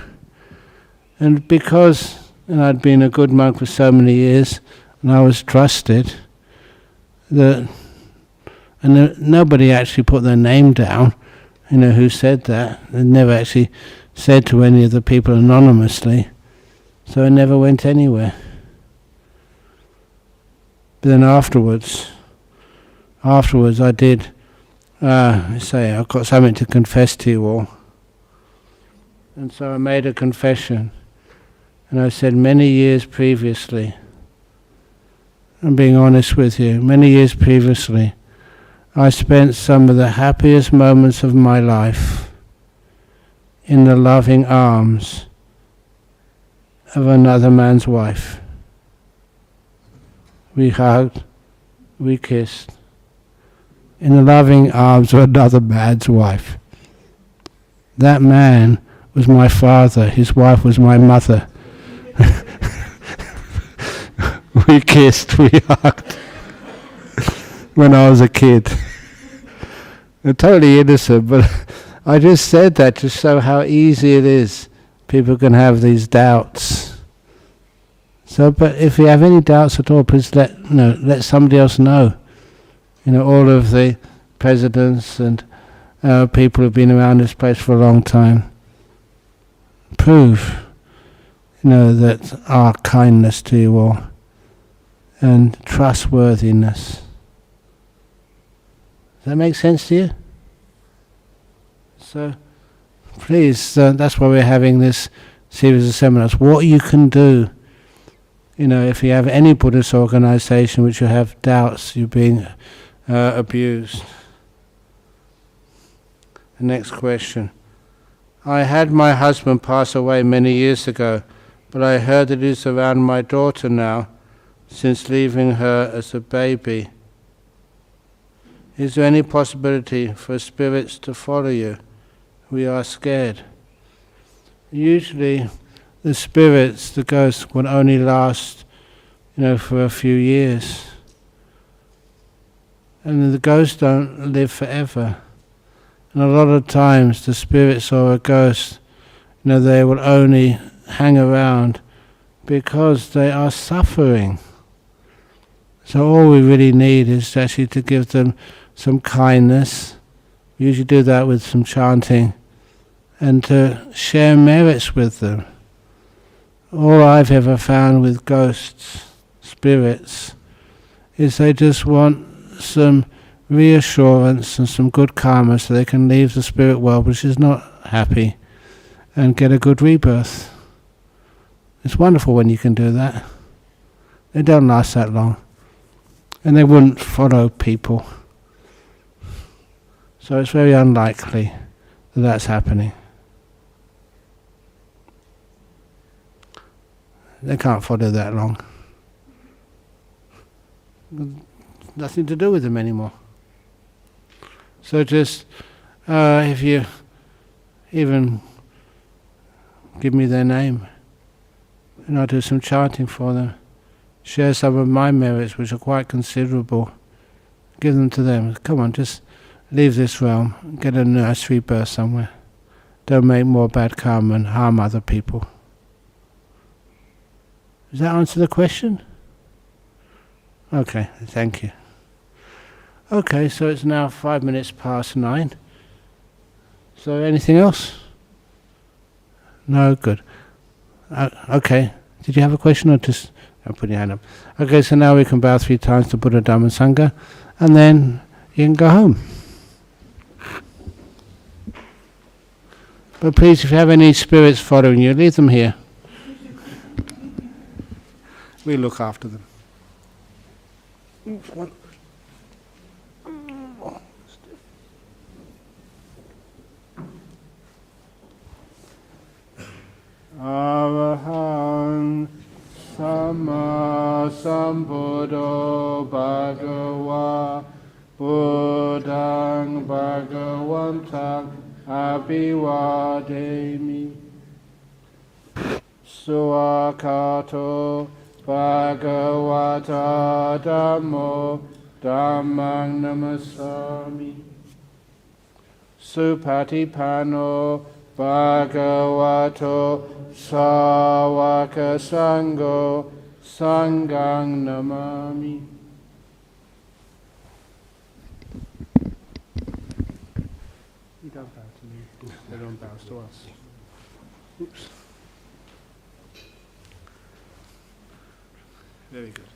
And because I'd been a good monk for so many years, and I was trusted, nobody actually put their name down, who said that. They never actually said to any of the people anonymously, so it never went anywhere. But then afterwards I did say, I've got something to confess to you all. And so I made a confession. And I said, many years previously, I'm being honest with you, many years previously, I spent some of the happiest moments of my life in the loving arms of another man's wife. We hugged, we kissed, in the loving arms of another man's wife. That man was my father, his wife was my mother. We kissed, we hugged when I was a kid. I'm totally innocent, but I just said that to show how easy it is. People can have these doubts. So, but if you have any doubts at all, please let somebody else know. All of the presidents and people who've been around this place for a long time prove, that our kindness to you all and trustworthiness. Does that make sense to you? So, please, that's why we're having this series of seminars. What you can do, if you have any Buddhist organization which you have doubts you're being abused. The next question. I had my husband pass away many years ago, but I heard that he's around my daughter now, since leaving her as a baby. Is there any possibility for spirits to follow you? We are scared. Usually the spirits, the ghosts, will only last, for a few years. And the ghosts don't live forever. And a lot of times the spirits or a ghost, they will only hang around because they are suffering. So all we really need is actually to give them some kindness. We usually do that with some chanting, and to share merits with them. All I've ever found with ghosts, spirits, is they just want some reassurance and some good karma so they can leave the spirit world, which is not happy, and get a good rebirth. It's wonderful when you can do that. They don't last that long. And they wouldn't follow people. So it's very unlikely that that's happening. They can't follow that long. Nothing to do with them anymore. So just, if you even give me their name, and I'll do some chanting for them, share some of my merits, which are quite considerable, give them to them. Come on, just leave this realm, get a nice rebirth somewhere. Don't make more bad karma and harm other people. Does that answer the question? Okay, thank you. Okay, so it's now 5 minutes past 9. So anything else? No, good. Okay, did you have a question or just... I'll put your hand up. Okay, so now we can bow 3 times to Buddha, Dhamma and Sangha, and then you can go home. But please, if you have any spirits following you, leave them here. We look after them. Arahang Samma Sambuddho Bhagava Buddhang Bhagavantang Abhivademi Suakato Bhagavata Dhammo Dhammang Namasami Supatipano Bhagavato Sawaka Sangho Sanghang Namami. You don't bow to me, they don't bow to us. Oops. Very good.